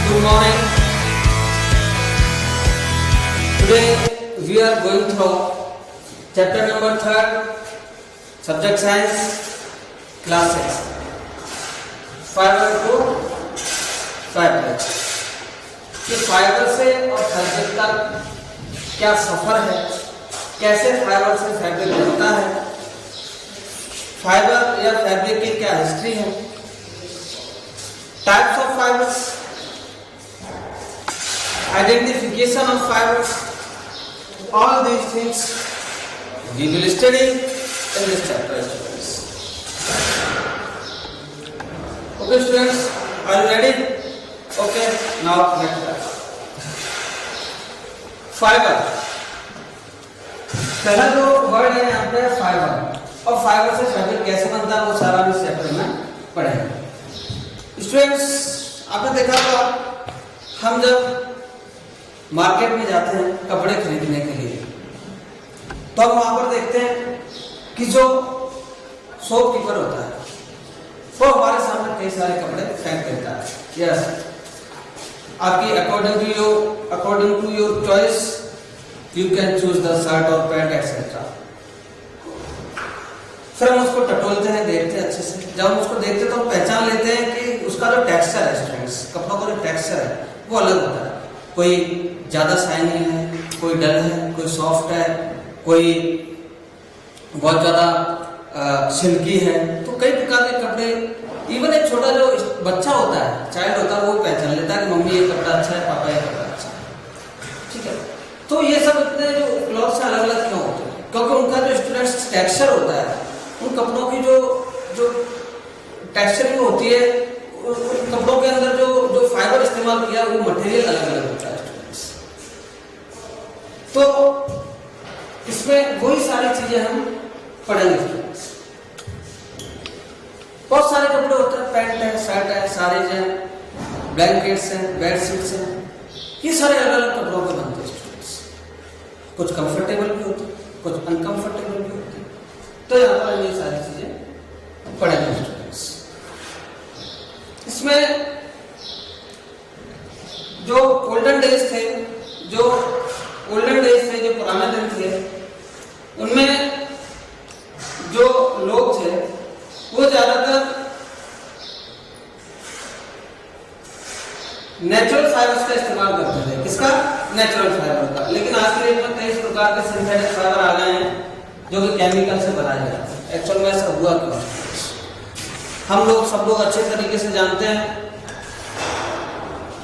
Good morning. Today we are going through chapter number 3, subject science, class 6. Fibre to fabric. ये fibre से और fabric तक क्या सफर है, कैसे फाइबर से फैब्रिक बनता है, फाइबर या फैब्रिक की क्या हिस्ट्री है, types of fibres, identification of fibers, all these things we will study in this chapter, students. Okay, students, are you ready? Okay, now let's start. Fiber, पहला जो word है यहाँ पे फाइबर, और फाइबर से फैब्रिक कैसे बनता है वो सारा इस चैप्टर में पढ़ेंगे। स्टूडेंट्स, आपने देखा होगा हम जब मार्केट में जाते हैं कपड़े खरीदने के लिए, तो हम वहां पर देखते हैं कि जो शॉपकीपर होता है वो हमारे सामने कई सारे कपड़े फेंक देता है। यस, आपकी according to your choice you can choose the shirt और पैंट एक्सेट्रा। फिर हम उसको टटोलते हैं, देखते हैं अच्छे से। जब हम उसको देखते हैं तो हम पहचान लेते हैं कि उसका जो टेक्सचर है, स्टूडेंट्स, कपड़ों का जो टेक्सचर है वो अलग होता है। कोई ज्यादा शाइनी है, कोई डल है, कोई सॉफ्ट है, कोई बहुत ज्यादा सिल्की है। तो कई प्रकार के कपड़े, इवन एक छोटा जो बच्चा होता है, चाइल्ड होता है, वो पहचान लेता है कि मम्मी ये कपड़ा अच्छा है, पापा ये कपड़ा अच्छा है। ठीक है, तो ये सब इतने जो क्लॉथ्स अलग अलग क्यों होते हैं? क्योंकि उनका जो स्टूडेंट्स टेक्सचर होता है, उन कपड़ों की जो टेक्सचरिंग होती है, उन कपड़ों के अंदर जो फाइबर इस्तेमाल किया वो मटेरियल अलग अलग होता है। तो इसमें वही सारी चीजें हम पढ़ेंगे। बहुत सारे कपड़े होते हैं, पैंट है, शर्ट है, साड़ीज है, ब्लैंकेट्स हैं, बेडशीट्स हैं, ये सारे अलग अलग कपड़ों के बनते हैं स्टूडेंट्स। कुछ कंफर्टेबल भी होते हैं, कुछ अनकंफर्टेबल भी होते हैं। तो यहाँ पर ये सारी चीजें पढ़ेंगे स्टूडेंट्स। इसमें जो गोल्डन डेज थे, जो पुराने दिन थे, उनमें जो लोग थे वो ज्यादातर नेचुरल फाइबर्स का इस्तेमाल करते थे। किसका? नेचुरल फाइबर का। लेकिन आज के डेट में कई प्रकार के सिंथेटिक फाइबर आ गए हैं जो कि केमिकल से बनाए जाते हैं। एक्चुअल में ऐसा हुआ क्यों? सब लोग अच्छे तरीके से जानते हैं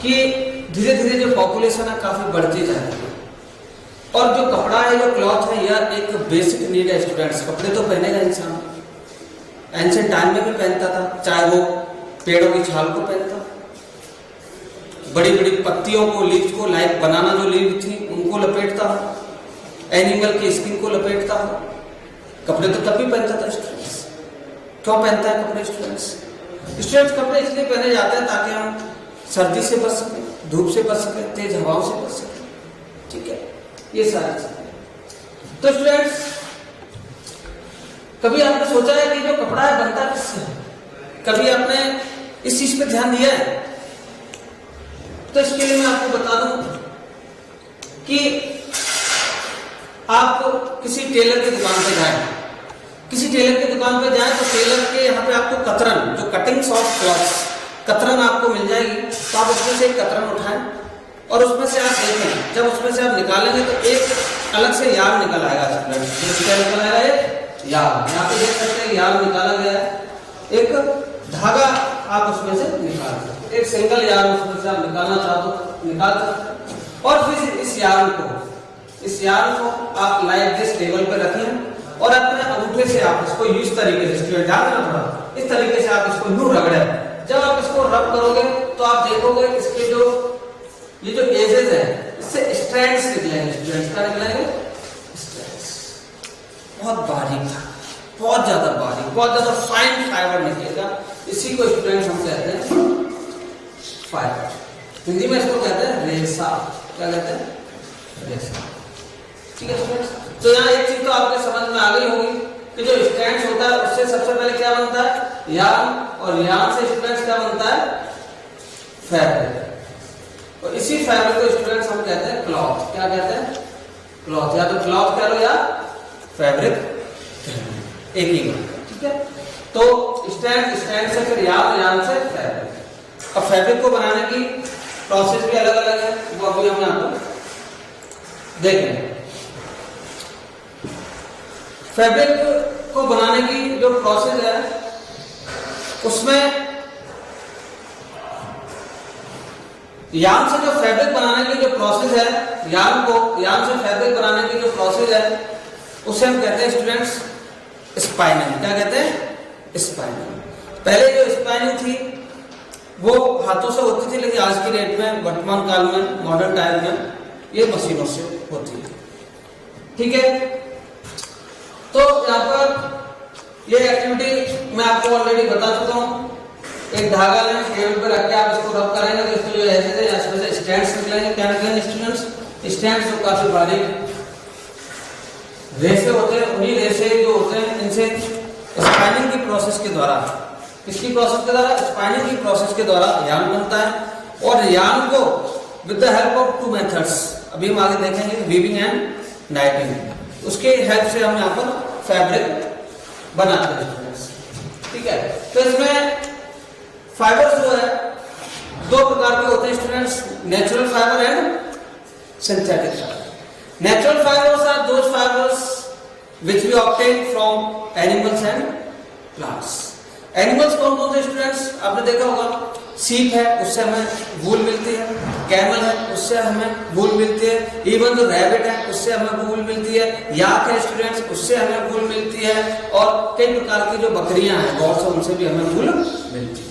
कि धीरे धीरे जो पॉपुलेशन है काफी बढ़ती जा रही है, और जो कपड़ा है, जो क्लॉथ है, यह एक बेसिक नीड है स्टूडेंट्स। कपड़े तो पहनेगा इंसान, एंशिएंट टाइम में भी पहनता था, चाहे वो पेड़ों की छाल को पहनता, बड़ी बड़ी पत्तियों को, लीव्स को, लाइक बनाना जो लीव थी उनको लपेटता, एनिमल की स्किन को लपेटता। कपड़े तो तब भी पहनता था स्टूडेंट्स। क्यों पहनता है कपड़े स्टूडेंट्स? कपड़े इसलिए पहने जाते हैं ताकि हम सर्दी से बच सके, धूप से बच सके, तेज हवाओं से बच सके। ठीक है, ये सारी चीजें। तो स्टूडेंट्स, कभी आपने सोचा है कि जो कपड़ा है बनता किससे है? कभी आपने इस चीज पे ध्यान दिया है? तो इसके लिए मैं आपको बता दूं कि आप किसी टेलर की दुकान पे जाएं, तो टेलर के यहाँ पे आपको कतरन, जो कटिंग्स ऑफ क्लॉथ्स, कतरन आपको मिल जाएगी। तो आप उसमें से एक कतरन उठाएं और उसमें से आप देखें, जब उसमें से आप निकालेंगे तो एक अलग से यार्न निकल आएगा। क्या निकल आएगा? एक यार्न। यहाँ पे देख सकते हैं यार्न निकाला गया है, एक धागा आप उसमें से निकाल सकते, एक सिंगल यार्न उसमें से आप निकालना चाहो तो निकाल सकते। और फिर इस यार्न को आप लाइक दिस टेबल पे रखें और अपने अंगूठे से आप इसको इस तरीके से, स्टूडेंट ध्यान देना थोड़ा, इस तरीके से आप इसको यूं रगड़ें। जब आप इसको रब करोगे तो आप देखोगे इसके ये जो एजेस है इससे स्ट्रैंड्स निकलेंगे। स्ट्रैंड्स क्या निकलेंगे? स्ट्रैंड्स। बहुत बारीक था, बहुत ज्यादा बारीक, बहुत ज्यादा फाइन फाइबर निकलेगा। इसी को स्टूडेंट्स हम कहते हैं फाइबर। हिंदी में इसको कहते हैं रेशा। क्या कहते हैं? रेशा। ठीक है स्टूडेंट्स, तो यहाँ एक चीज तो आपके समझ में आ गई होगी कि जो स्ट्रैंड्स होता है उससे सबसे पहले क्या बनता है? यार्न, और यार्न से स्ट्रैंड्स क्या बनता है? फैब्रिक। और इसी फैब्रिक को स्टूडेंट्स हम कहते हैं क्लॉथ। क्या कहते हैं? क्लॉथ। या तो क्लॉथ कह लो या फैब्रिक, एक ही बात है, ठीक है। तो स्टैंड, स्टैंड से फिर यार्न, यार्न से फैब्रिक। अब फैब्रिक को बनाने की प्रोसेस भी अलग अलग है, वो अभी हम यहाँ पर देखेंगे। फैब्रिक को बनाने की जो प्रोसेस है उसमें यार्न से जो फैब्रिक बनाने की जो प्रोसेस है, यार्न से फैब्रिक बनाने की जो प्रोसेस है उसे हम कहते हैं स्टूडेंट्स स्पाइनिंग। क्या कहते हैं? स्पाइनिंग। पहले जो स्पाइनिंग थी वो हाथों से होती थी, लेकिन आज की डेट में, वर्तमान काल में, मॉडर्न टाइम में ये मशीनों से होती है, ठीक है। तो यहाँ पर ये एक्टिविटी मैं आपको ऑलरेडी बता चुका हूँ। एक धागा लें, टेबल पर रख के आप इसको रब करेंगे तो इसके जो ऐसे स्टैंड्स निकलेंगे। क्या निकलेंगे स्टूडेंट्स? स्टैंड्स जो काफी बारीक रेसे होते हैं, उन्हीं रेसे जो होते हैं इनसे स्पाइनिंग की प्रोसेस के द्वारा, किसकी प्रोसेस के द्वारा? स्पाइनिंग की प्रोसेस के द्वारा यार्न बनता है। और यार्न को with the help of two methods, अभी हम आगे देखेंगे, वीविंग एंड नाइटिंग, उसके हेल्प से हम यहाँ पर फैब्रिक बनाते हैं, ठीक है। तो इसमें फाइबर्स जो है दो प्रकार के होते हैं students, natural fibre and synthetic fibre. Natural fibres are those fibres which we obtain from animals and plants. Animals कौन कौन से स्टूडेंट्स? आपने देखा होगा, सीप है उससे हमें वूल मिलती है, कैमल है उससे हमें वूल मिलती है, इवन जो रैबिट है उससे हमें वूल मिलती है, याक है स्टूडेंट्स उससे हमें वूल मिलती है, और कई प्रकार की जो बकरियां हैं गौर से उनसे भी हमें वूल मिलती है।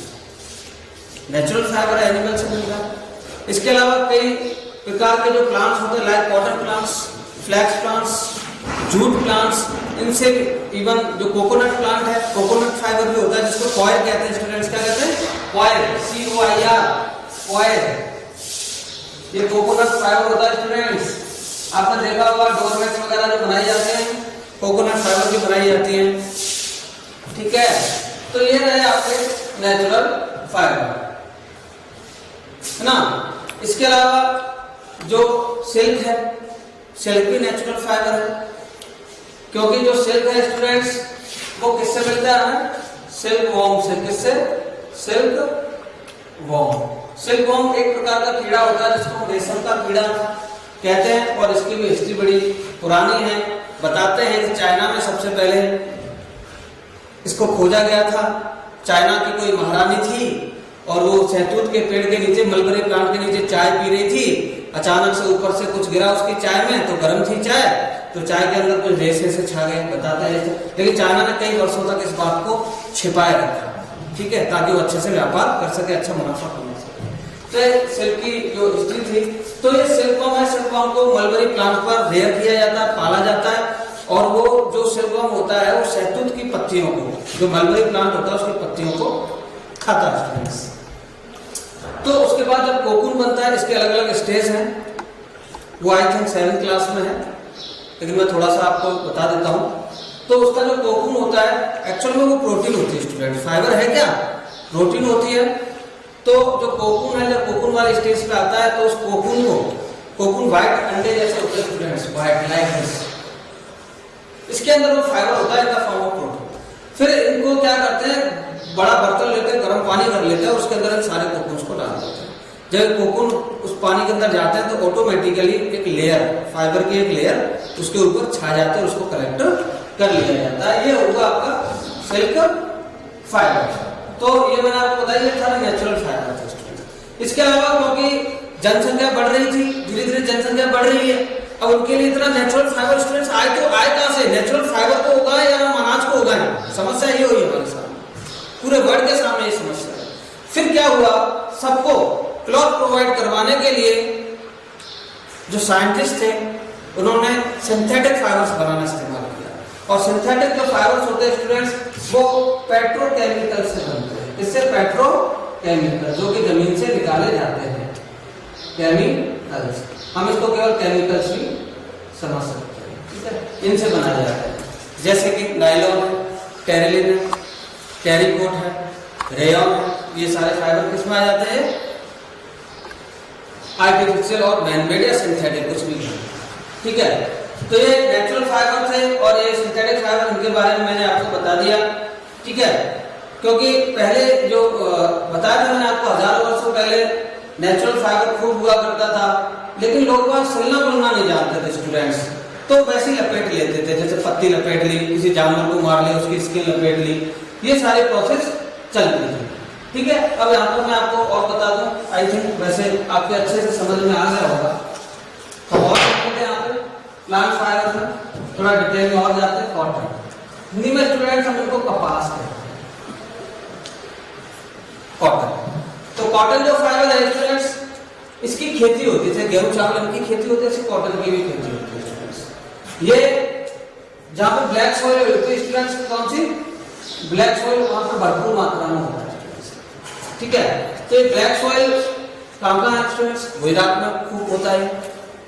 नेचुरल फाइबर एनिमल से मिलता है। इसके अलावा कई प्रकार के जो प्लांट्स होते हैं, like cotton plants, flax plants, jute plants, इनसे इवन जो कोकोनट प्लांट है, कोकोनट फाइबर भी होता है जिसको कॉयल कहते हैं स्टूडेंट्स। क्या कहते हैं? Coil, COIL, coil. ये कोकोनट फाइबर होता है स्टूडेंट्स। आपने देखा होगा डोरमेट्स वगैरह जो बनाई जाते हैं कोकोनट फाइबर की बनाई जाती हैं, ठीक है। तो ये रहे आपके नेचुरल फाइबर, है ना। इसके अलावा जो सिल्क है, सिल्क भी नेचुरल फाइबर है, क्योंकि जो सिल्क है स्टूडेंट्स वो किससे मिलता है? सिल्क वॉर्म से। किससे? Silk worm. सिल्क वॉर्म एक प्रकार का कीड़ा होता है जिसको रेशम का कीड़ा कहते हैं, और इसकी भी हिस्ट्री बड़ी पुरानी है। बताते हैं कि चाइना में सबसे पहले इसको खोजा गया था। चाइना की कोई महारानी थी और वो शहतूत के पेड़ के नीचे, मलबरी प्लांट के नीचे चाय पी रही थी। अचानक से ऊपर से कुछ गिरा उसकी चाय में, तो गर्म थी चाय, तो चाय के अंदर कुछ रेसे से छा गए, बताते हैं। लेकिन चाइना ने कई वर्षों तक इस बात को छिपाए रखा, ठीक है, ताकि वो अच्छे से व्यापार कर सके, अच्छा मुनाफा कमा सके। तो सिल्क की जो हिस्ट्री थी, तो ये सिल्कवर्म है। सिल्कवर्म को मलबरी प्लांट पर रेयर किया जाता है, पाला जाता है, और वो जो सिल्कवर्म होता है वो शहतूत की पत्तियों को, जो मलबरी प्लांट होता है उसकी पत्तियों को खाता है स्टूडेंट्स। तो उसके बाद जब कोकून बनता है, इसके अलग अलग स्टेज हैं, वो आई थिंक 7th क्लास में है, लेकिन मैं थोड़ा सा आपको बता देता हूँ। तो उसका जो कोकून होता है एक्चुअल में वो प्रोटीन होती है स्टूडेंट, फाइबर है क्या? प्रोटीन होती है। तो जो कोकून है, जब कोकून वाले स्टेज पे आता है तो उस कोकून को, कोकून व्हाइट अंडे जैसे होते हैं स्टूडेंट्स, व्हाइट लाइक दिस, इसके अंदर वो फाइबर होता है in the form of protein. फिर इनको क्या करते हैं, बड़ा बर्तन लेते हैं, गर्म पानी कर लेते हैं, उसके अंदर इन सारे कोकून्स को डाल देते हैं। जब कोकून उस पानी के अंदर जाते हैं तो ऑटोमेटिकली एक लेयर, फाइबर की एक लेयर उसके ऊपर छा जाते हैं, उसको कलेक्ट कर लिया जाता है। ये होगा आपका सिल्क फाइबर। तो ये मैंने आपको बताया, ये सारे नेचुरल फाइबर थे। इसके अलावा क्योंकि जनसंख्या बढ़ रही थी, धीरे धीरे जनसंख्या बढ़ रही है, अब उनके लिए इतना नेचुरल फाइबर स्टूडेंट्स आए, तो आए कहां से? नेचुरल फाइबर को उगाए या हम अनाज को उगाए? समस्या ये हुई हमारे सामने, पूरे वर्ल्ड के सामने ये समस्या है। फिर क्या हुआ, सबको क्लॉथ प्रोवाइड करवाने के लिए जो साइंटिस्ट थे उन्होंने सिंथेटिक फाइबर्स बनाना इस्तेमाल किया, और सिंथेटिक जो फाइबर्स होते हैं स्टूडेंट्स वो पेट्रोकेमिकल से बनते हैं। इससे पेट्रोकेमिकल, जो कि जमीन से निकाले जाते हैं, केमिकल्स, हम इसको केवल केमिकल्स भी समझ सकते हैं, ठीक है। इनसे बनाया जाता है, जैसे कि नायलॉन है, टेरिलिन है, टेरिकोट है, रेयॉन है, ये सारे फाइबर किसमें आ जाते हैं? आर्टिफिशियल और मैनमेड या सिंथेटिक कुछ भी नहीं, ठीक है। तो ये नेचुरल फाइबर थे और ये सिंथेटिक फाइबर, इनके बारे में मैंने आपको बता दिया, ठीक है। क्योंकि पहले जो बताया था मैंने आपको, हजारों वर्षों पहले नेचुरल फाइबर खूब हुआ करता था, लेकिन लोग वहां सिलना बुनना नहीं जानते थे स्टूडेंट्स, तो वैसे ही लपेट लेते थे, जैसे पत्ती लपेट ली, किसी जानवर को मार लिया उसकी स्किन लपेट ली, ये सारे प्रोसेस चलती थी, ठीक है। अब यहाँ पर मैं आपको और बता दूं, आई थिंक वैसे आपके अच्छे से समझ में आ गया होगा। तो और यहाँ पे प्लांट फाइबर में थोड़ा डिटेल में और जाते हैं। कॉटन, हिंदी में स्टूडेंट्स हम इनको कपास कहते हैं, कॉटन। तो कॉटन जो फाइबर है स्टूडेंट्स, इसकी खेती होती है, जैसे गेहूं चावल इनकी खेती होती है, ऐसी कॉटन की भी खेती होती है स्टूडेंट्स। ये जहां पर ब्लैक सॉइल होती है स्टूडेंट्स, कौन सी ब्लैक सॉइल, वहां पर भरपूर मात्रा में होता है, ठीक है। तो ये ब्लैक सॉइल कहां है स्टूडेंट्स, गुजरात में खूब होता है,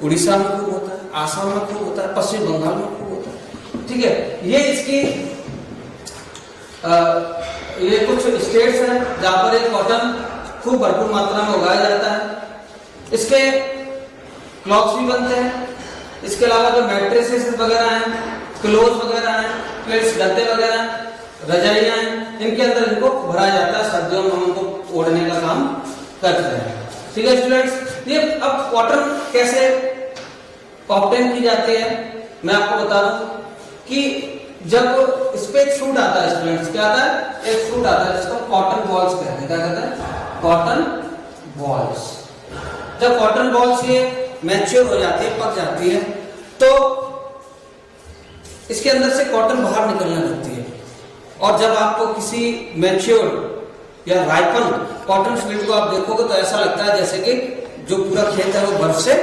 उड़ीसा में खूब होता है, आसाम में खूब होता है, पश्चिम बंगाल में खूब होता है, ठीक है। ये इसकी ये कुछ स्टेट्स हैं जहां पर ये कॉटन खूब भरपूर मात्रा में उगाया जाता है। इसके क्लॉथ्स भी बनते हैं, इसके अलावा जो मैट्रेसेस वगैरह हैं, क्लोथ वगैरह हैं, प्लेट्स, गद्दे वगैरह, रजाइयां हैं, इनके अंदर इनको भरा जाता है, सर्दियों में हम उनको ओढ़ने का काम करते हैं, ठीक है स्टूडेंट्स। ये अब कॉटन कैसे ऑब्टेन की जाती है मैं आपको बता दूं कि जब इस पे एक फ्रूट आता है स्टूडेंट्स, क्या आता है, एक फ्रूट आता है जिसको कॉटन बॉल्स कहते हैं। क्या कहते हैं, कॉटन बॉल्स। जब कॉटन बॉल्स ये मैच्योर हो जाती है, पक जाती है, तो इसके अंदर से कॉटन बाहर निकलने लगती है। और जब आपको किसी मैच्योर या राइपन कॉटन फील्ड को आप देखोगे तो ऐसा लगता है जैसे कि जो पूरा खेत है वो बर्फ से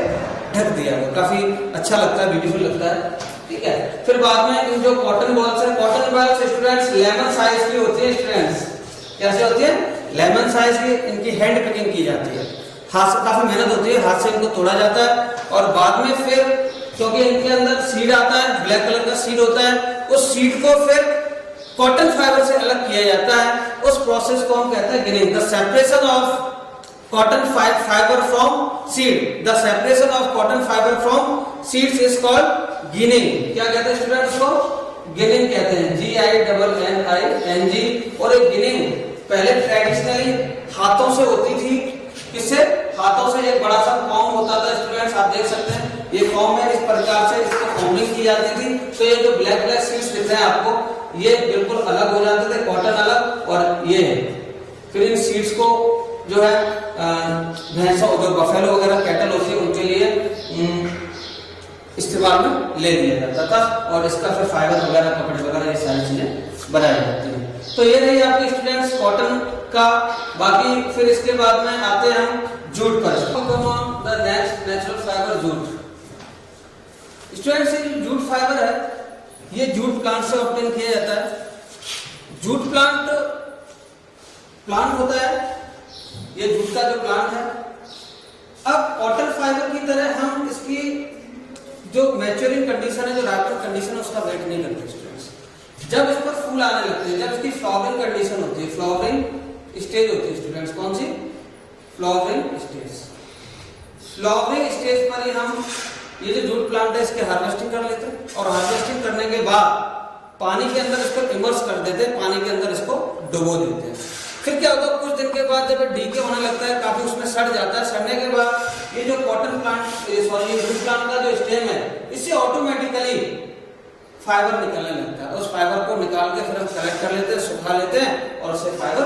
ढक दिया है, काफी अच्छा लगता है, ब्यूटीफुल लगता है, ठीक है। फिर बाद में इन जो कॉटन बॉल्स है, cotton balls students lemon size की होती है स्टूडेंट्स, कैसे होती है, लेमन साइज की। इनकी हैंड पिकिंग की जाती है, हाथ से, काफी मेहनत होती है, हाथ से इनको तोड़ा जाता है और बाद में फिर क्योंकि इनके अंदर सीड आता है, ब्लैक कलर का सीड होता है, उस सीड को फिर कॉटन फाइबर से अलग किया जाता है। उस प्रोसेस को हम कहते हैं ginning, the separation of cotton fibre from seed, the separation of cotton fibre from seeds is called ginning. क्या कहते हैं स्टूडेंट्स को, गिनिंग कहते हैं, GINNING। और एक गिनिंग पहले ट्रेडिशनली हाथों से होती थी, किससे, हाथों से। एक बड़ा सा कॉम्ब होता था स्टूडेंट्स, आप देख सकते हैं ये कॉम्ब है, इस प्रकार से इसको कॉम्बिंग की जाती थी। तो ये जो ब्लैक ब्लैक सीड्स दिख रहे हैं आपको, ये बिल्कुल अलग हो जाते थे, कॉटन अलग और ये है। फिर इन सीड्स को जो है भैंसों, जो बफेलो वगैरह कैटल होती है उनके लिए इस्तेमाल में ले लिया जाता था और इसका फिर फाइबर वगैरह, कपड़े वगैरह, ये सारी चीजें बनाई जाती हैं। तो ये रही आपके स्टूडेंट्स कॉटन का। बाकी फिर इसके बाद में आते हैं हम जूट पर। The next natural fibre jute. Students ये जूट फाइबर है, ये जूट प्लांट से ऑब्टेन किया जाता है। जूट प्लांट होता है, ये जूट का जो प्लांट है। अब कॉटन फाइबर की तरह हम इसकी जो मैच्योरिंग कंडीशन है, जो राइपिंग कंडीशन है, उसका वेट नहीं करते स्टूडेंट्स। जब इस पर फूल आने लगते हैं, जब इसकी फ्लावरिंग कंडीशन होती है, फ्लावरिंग स्टेज होती है स्टूडेंट्स, कौन सी, फ्लावरिंग स्टेज। फ्लावरिंग स्टेज पर ही हम ये जो जूट प्लांट है इसके हार्वेस्टिंग कर लेते हैं और हार्वेस्टिंग करने के बाद पानी के अंदर इसको इमर्स कर देते हैं, पानी के अंदर इसको डुबो देते हैं। फिर क्या होता है, कुछ दिन के बाद जब डीके होने लगता है, काफी उसमें सड़ जाता है, सड़ने के बाद ये जो cotton plant, sorry jute plant का जो स्टेम है, इससे ऑटोमेटिकली फाइबर निकलने लगता है। उस फाइबर को निकाल के फिर हम कलेक्ट कर लेते हैं, सुखा लेते हैं और उससे फाइबर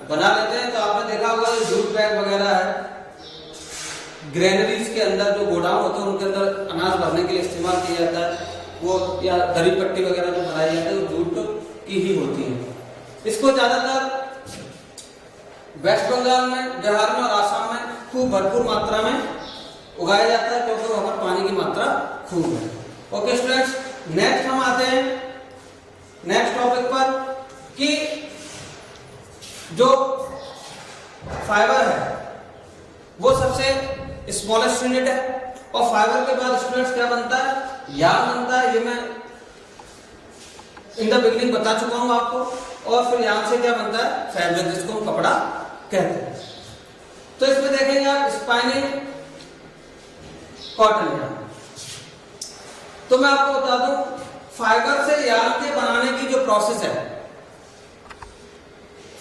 बना लेते हैं। तो आपने देखा होगा जो जूट बैग वगैरह है, ग्रेनरीज के अंदर जो गोडाउन होते हैं उनके अंदर अनाज भरने के लिए इस्तेमाल किया जाता है, वो या दरी पट्टी वगैरह जो बनाई जाती है वो जूट की ही होती है। इसको ज्यादातर वेस्ट बंगाल में, बिहार में और आसाम में खूब भरपूर मात्रा में उगाया जाता है क्योंकि वहां पर पानी की मात्रा खूब है। ओके स्टूडेंट्स, नेक्स्ट हम आते हैं नेक्स्ट टॉपिक पर कि जो फाइबर है वो सबसे स्मॉलेस्ट यूनिट है और फाइबर के बाद स्टूडेंट्स क्या बनता है, यार्न बनता है। ये मैं इन द बिगनिंग बता चुका हूं आपको। और फिर यार्न से क्या बनता है, फैब्रिक, जिसको हम कपड़ा कहते हैं। तो इसमें देखेंगे आप स्पाइनिंग कॉटन यार्न। तो मैं आपको बता दूं, फाइबर से यार्न के बनाने की जो प्रोसेस है,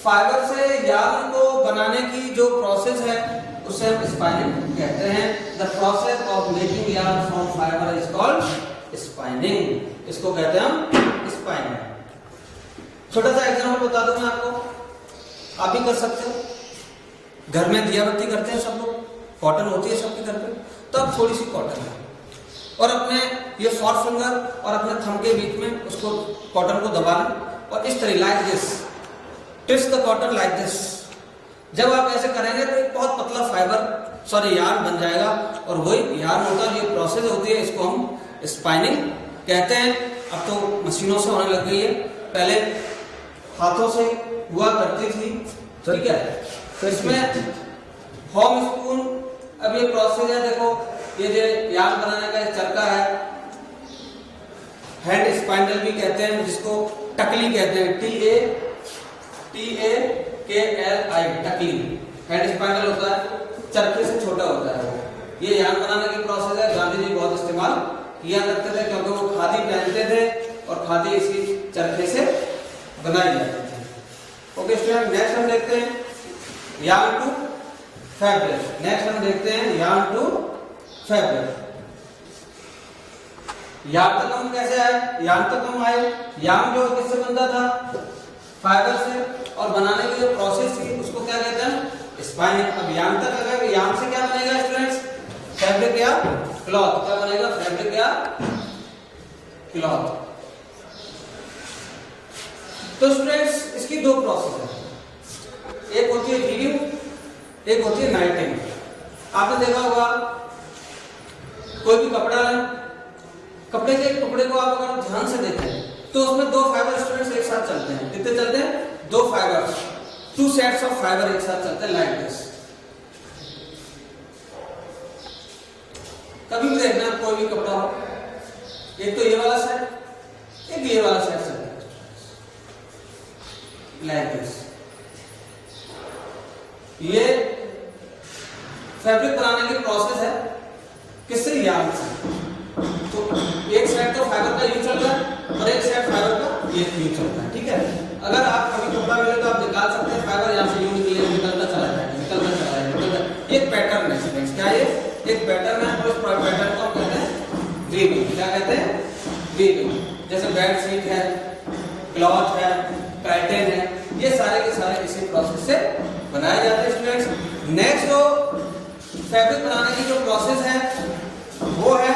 फाइबर से यार्न को बनाने की जो प्रोसेस है उसे हम स्पाइनिंग कहते हैं। The process of making yarn from fibre is called spinning. इसको कहते हैं हम स्पाइनिंग। छोटा सा एग्जांपल बता दूं मैं आपको, आप भी कर सकते हो। घर में दिया बत्ती करते हैं सब लोग, कॉटन होती है सबके घर पे, तब थोड़ी सी कॉटन है और अपने ये फोर फिंगर और अपने थंब के बीच में उसको कॉटन को दबा लें और इस तरह like this, twist the cotton like this. जब आप ऐसे करेंगे तो एक बहुत पतला फाइबर यार्न बन जाएगा और वही यार्न होता है। ये प्रोसेस होती है, इसको हम स्पाइनिंग कहते हैं। अब तो मशीनों से होने लग गई है, पहले हाथों से हुआ करती थी, ठीक है। तो इसमें होम स्पून, अब ये प्रोसेस है, देखो ये जो यार्न बनाने का चरखा है, हैंड स्पाइंडल भी कहते हैं, जिसको टकली कहते हैं, TAKLI, टकली। हैंड स्पाइंडल होता है, चरखे से छोटा होता है वो। ये यार्न बनाने की प्रोसेस है, गांधी जी बहुत इस्तेमाल किया करते थे क्योंकि वो खादी पहनते थे और खादी इसी चरखे से बनाई जाती थी। ओके स्टूडेंट, नेक्स्ट हम देखते हैं यार्न टू फैब्रिक। नेक्स्ट हम देखते हैं यार्न टू फैब्रिक। यार्न तक हम कैसे आए, यार्न तक हम आए, यार्न जो किससे बनता था, फाइबर से, और बनाने की जो प्रोसेस थी उसको क्या कहते हैं, स्पाइनिंग। अब यार्न तक आ गए, यार्न से क्या बनेगा स्टूडेंट्स, फैब्रिक या क्लॉथ। क्या बनेगा, फैब्रिक या क्लॉथ। तो स्टूडेंट्स इसकी दो प्रोसेस है, एक होती है वीविंग, एक होती है नाइटिंग। आपने देखा होगा कोई भी कपड़ा है, कपड़े के टुकड़े को आप अगर ध्यान से देखें तो उसमें दो फाइबर स्टूडेंट्स एक साथ चलते हैं। कितने चलते हैं, दो fibre, two sets of fibre एक साथ चलते हैं, लाइक दिस। कभी भी देखना कोई भी कपड़ा हो, एक तो ये वाला सेट, एक ये वाला सेट चलता है, लाइक दिस। ये फैब्रिक बनाने की प्रोसेस है, किससे, यार्न से। तो एक साइड तो फाइबर का यूज चल रहा है और एक साइड फाइबर का ये यूज चल रहा है, ठीक है। अगर आप कभी कपड़ा मिले तो आप निकाल सकते हैं, फाइबर यहाँ से यूज निकलता चला जाएगा, निकलता चला जाएगा। एक पैटर्न है स्टूडेंट्स, क्या ये एक पैटर्न है, और इस पैटर्न को हम कहते हैं वीविंग। क्या कहते हैं, वीविंग। जैसे बेड शीट है, क्लॉथ है, कर्टेन है, ये सारे के सारे इसी प्रोसेस से बनाए जाते हैं स्टूडेंट्स। नेक्स्ट जो फैब्रिक बनाने की जो प्रोसेस है वो है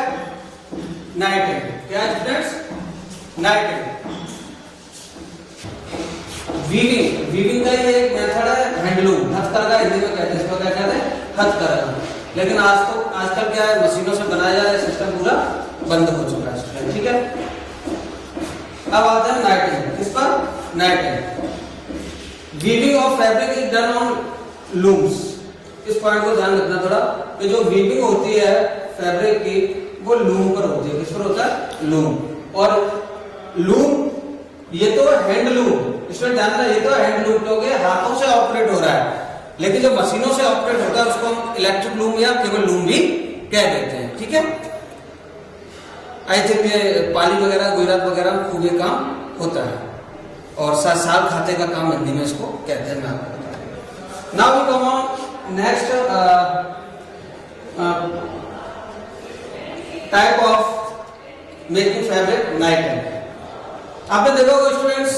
नाइटिंग। क्या स्टूडेंट्स, नाइटिंग। वीविंग, वीविंग का ये एक मेथड है, हैंडलूम, हथकरघा हिंदी में कहते हैं, इसको क्या कहते हैं, हथकरघा। लेकिन आजकल क्या है, मशीनों से बनाया जा रहा है, सिस्टम पूरा बंद हो चुका है स्टूडेंट, ठीक है। अब आता है नाइटिंग। किस पर, नाइटिंग। Weaving of fabric is done on looms. इस पॉइंट को ध्यान रखना थोड़ा, कि जो वीविंग होती है फैब्रिक की वो लूम पर होती है। किस पर होता है, लूम। और लूम ये तो हैंड लूम, इसमें ध्यान रखना, ये तो हैंड लूम क्योंकि हाथों से ऑपरेट हो रहा है, लेकिन जो मशीनों से ऑपरेट होता है उसको हम इलेक्ट्रिक लूम या केबल लूम भी कह देते हैं, ठीक है। आई थिंक ये पाली वगैरह, गुजरात वगैरह में खूब ये काम होता है, और साल खाते का काम हिंदी में इसको कहते हैं। मैं आपको बता रहा हूं। Now we come on next type of making fabric, knitting. आपने देखा होगा स्टूडेंट्स,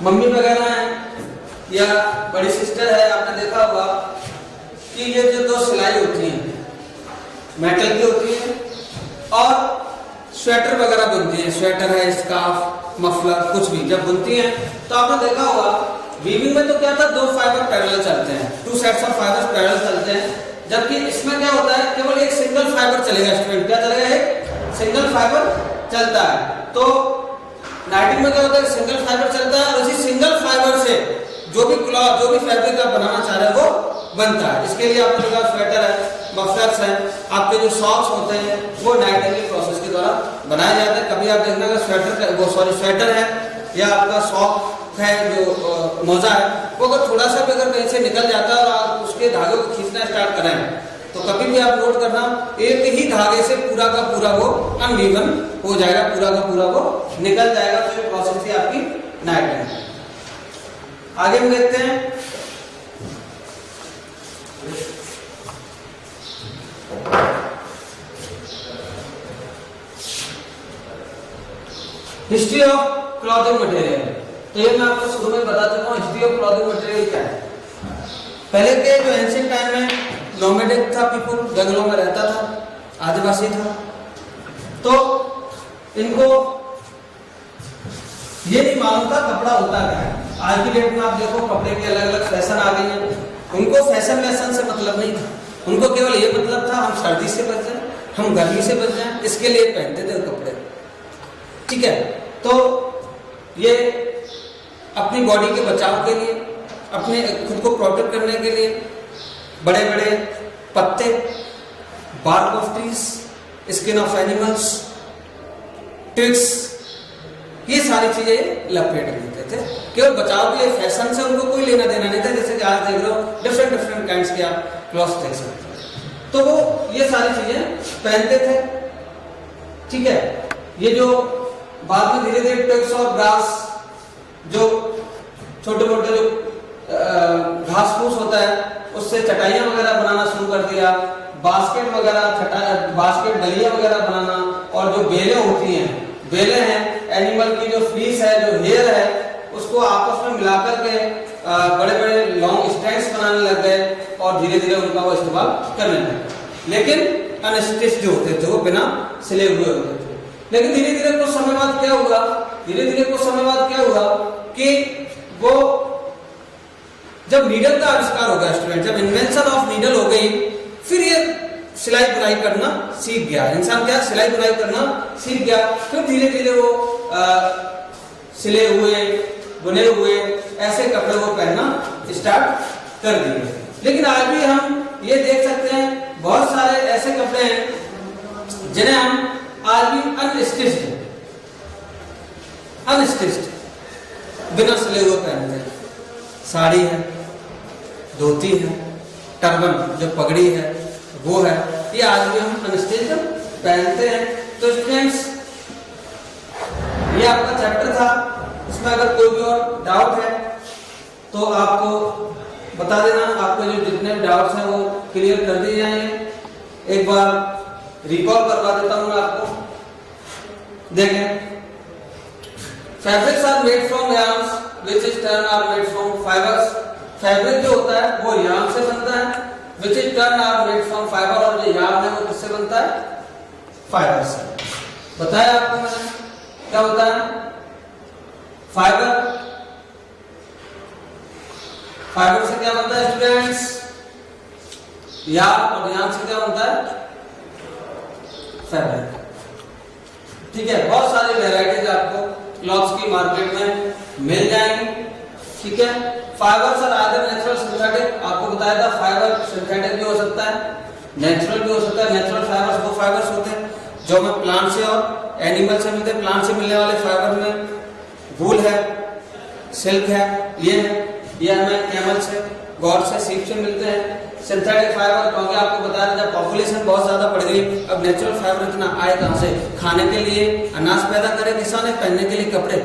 मम्मी वगैरह है या बड़ी सिस्टर है, आपने देखा होगा कि ये जो दो सिलाई होती है मेटल की होती है, और स्वेटर वगैरह बुनती है, स्वेटर है, स्कार्फ, मफलर, कुछ भी जब बुनती हैं तो आपने देखा होगा वीविंग में तो क्या था, दो फाइबर पैरेलल चलते हैं, two sets of fibres parallel चलते हैं। जबकि इसमें क्या होता है, केवल एक सिंगल फाइबर चलेगा स्टूडेंट। क्या चलेगा, एक सिंगल फाइबर चलता है। तो नाइटिंग में क्या होता है, सिंगल फाइबर चलता है और उसी सिंगल फाइबर से जो भी क्लॉथ, जो भी फैब्रिक आप बनाना चाह रहे हो वो बनता है। इसके लिए आपके पास स्वेटर है, मफलर्स हैं, आपके जो सॉक्स होते हैं वो नाइटिंग के प्रोसेस के द्वारा बनाए जाते हैं। कभी आप देखना स्वेटर है या आपका सॉक है जो मोजा है वो अगर थोड़ा सा भी अगर कहीं से निकल जाता है और आप उसके धागे को खींचना स्टार्ट करें तो कभी भी आप नोट करना एक ही धागे से पूरा का पूरा वो अनइवन हो जाएगा, पूरा का पूरा वो निकल जाएगा। तो ये प्रोसेस है आपकी नाइट टाइम। आगे हम देखते हैं हिस्ट्री ऑफ क्लॉथिंग मटेरियल। तो ये मैं आपको शुरू में बता चुका हूँ हिस्ट्री ऑफ क्लॉथिंग मटेरियल क्या है। पहले के जो एंशिएंट टाइम में नोमैडिक था, पीपल जंगलों में रहता था, आदिवासी था, तो इनको ये नहीं मालूम था कपड़ा होता क्या है। आज की डेट में आप देखो कपड़े के अलग अलग फैशन आ गए हैं, उनको फैशन वैशन से मतलब नहीं था, उनको केवल ये मतलब था हम सर्दी से बच जाए, हम गर्मी से बच जाए, इसके लिए पहनते थे कपड़े। ठीक है, तो ये अपनी बॉडी के बचाव के लिए, अपने खुद को प्रोटेक्ट करने के लिए बड़े बड़े पत्ते, bark of trees, skin of animals, twigs, ये सारी चीजें लपेट लेते थे केवल बचाव के लिए। फैशन से उनको कोई लेना देना नहीं था। जैसे कि आज देख रहे हो डिफरेंट डिफरेंट काइंड्स के आप क्लॉथ्स देख सकते हो, तो वो ये सारी चीजें पहनते थे। ठीक है, ये जो बाद में धीरे धीरे ट्विग्स और ग्रास, जो छोटे मोटे जो घास फूस होता है उससे चटाइयां वगैरह बनाना शुरू कर दिया, बास्केट वगैरह, बास्केट डलिया वगैरह बनाना, और जो बेलें होती हैं, बेलें हैं एनिमल की जो फ्लीस है, जो हेयर है, उसको आपस में मिलाकर के बड़े बड़े लॉन्ग स्टैंड्स बनाने लग गए और धीरे धीरे उनका वो इस्तेमाल करने लगे। लेकिन अनस्टिच्ड होते थे, वो बिना सिले हुए होते थे। लेकिन धीरे धीरे कुछ समय बाद क्या हुआ, कि वो जब नीडल का आविष्कार हो गया स्टूडेंट, जब इन्वेंशन ऑफ नीडल हो गई, फिर ये सिलाई बुनाई करना सीख गया इंसान। क्या सिलाई बुनाई करना सीख गया, फिर धीरे धीरे वो सिले हुए, बुने हुए ऐसे कपड़े वो पहनना स्टार्ट कर दिए। लेकिन आज भी हम ये देख सकते हैं बहुत सारे ऐसे कपड़े हैं जिन्हें हम आज भी अनस्टिच्ड बिना सिले हुए पहनते हैं। साड़ी है, धोती है, टर्बन जो पगड़ी है वो है, ये आज भी हम अनस्टिच्ड पहनते हैं। तो स्टूडेंट्स ये आपका चैप्टर था, इसमें अगर कोई भी और डाउट है तो आपको बता देना। आपको जो जितने भी डाउट्स हैं वो क्लियर कर दिए जाएंगे। एक बार रिकॉल करवा देता हूं मैं आपको। देखें, fabrics are made from yarns which in turn are made from fibers। Fabric जो होता है वो yarn से बनता है, which in turn are made from fiber, और जो yarn है वो किससे बनता है, फाइबर से। बताया आपको मैंने क्या होता है फाइबर। फाइबर से क्या बनता है स्टूडेंट्स, yarn, और yarn से क्या बनता है फैब्रिक। ठीक है, बहुत सारी वेराइटीज आपको क्लॉथ्स की मार्केट में मिल जाएंगी। ठीक है, फाइबर्स और आदर नेचुरल सिंथेटिक, आपको बताया था फाइबर सिंथेटिक भी हो सकता है, नेचुरल भी हो सकता है। नेचुरल फाइबर्स वो फाइबर्स होते हैं जो हमें प्लांट से और एनिमल से मिलते हैं। प्लांट से मिलने वाले फाइबर में वूल है, सिल्क है, ये हमें कैमल से, गॉड से, सीप से मिलते हैं। सिंथेटिक फाइबर, क्योंकि आपको बताया था पॉपुलेशन बहुत ज्यादा बढ़ गई, अब नेचुरल फाइबर इतना आए कहां से, खाने के लिए अनाज पैदा करे किसान, पहनने के लिए कपड़े,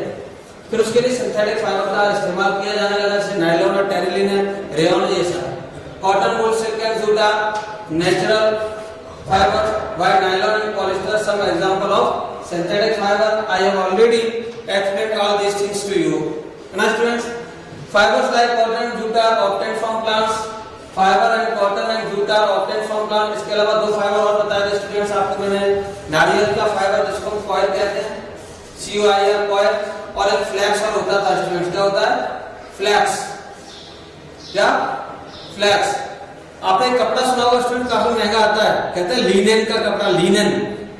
फिर उसके लिए सिंथेटिक फाइबर का इस्तेमाल किया जाने लगा, जैसे नायलॉन और टेरिलिन है, रेयॉन, ये सब। Cotton, wool, silk and jute are natural fibre, while nylon and polyester some example of synthetic fibre. I have already explained all these things to you. ना students, fibres like cotton and jute are obtained from plants. Fibre and cotton and jute are obtained from plant. इसके अलावा दो fibre और बताया students आपको मैंने, नारियल का फाइबर जिसको हम कॉयल कहते हैं, COIL कॉयल, और एक फ्लैक्स और होता था स्टूडेंट्स, क्या होता है फ्लैक्स, क्या फ्लैक्स। आपने एक कपड़ा सुना होगा स्टूडेंट, काफी महंगा आता है, कहते हैं लिनेन का कपड़ा, लिनेन,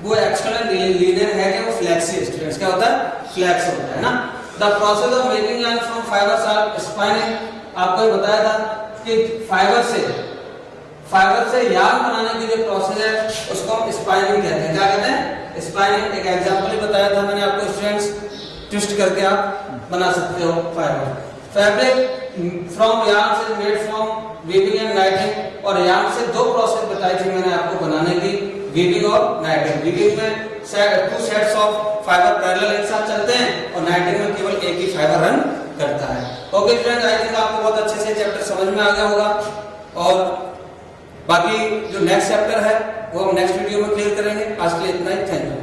वो एक्चुअली लिनेन है क्या, वो फ्लैक्स है स्टूडेंट्स, क्या होता है फ्लैक्स होता है ना। The process of making yarn from fibres are spinning. आपको ये बताया था कि फाइबर से yarn बनाने की जो प्रोसेस है उसको हम स्पाइनिंग कहते हैं। क्या कहते हैं, स्पाइनिंग। एक एग्जांपल ही बताया था मैंने आपको स्टूडेंट्स, ट्विस्ट करके आप बना सकते हो फाइबर। फैब्रिक फ्रॉम यार्न से मेड फ्रॉम वीविंग एंड नाइटिंग, और यार्न से दो प्रोसेस बताई थी मैंने आपको बनाने की, वीविंग और नाइटिंग। वीविंग में 2 सेट्स ऑफ फाइबर पैरेलल एक साथ चलते हैं और नाइटिंग में केवल एक ही फाइबर रन करता है। ओके फ्रेंड्स, आई थिंक आपको बहुत अच्छे से चैप्टर समझ में आ गया होगा, और बाकी जो नेक्स्ट चैप्टर है वो हम नेक्स्ट वीडियो में क्लियर करेंगे। आज के लिए इतना ही, थैंक यू।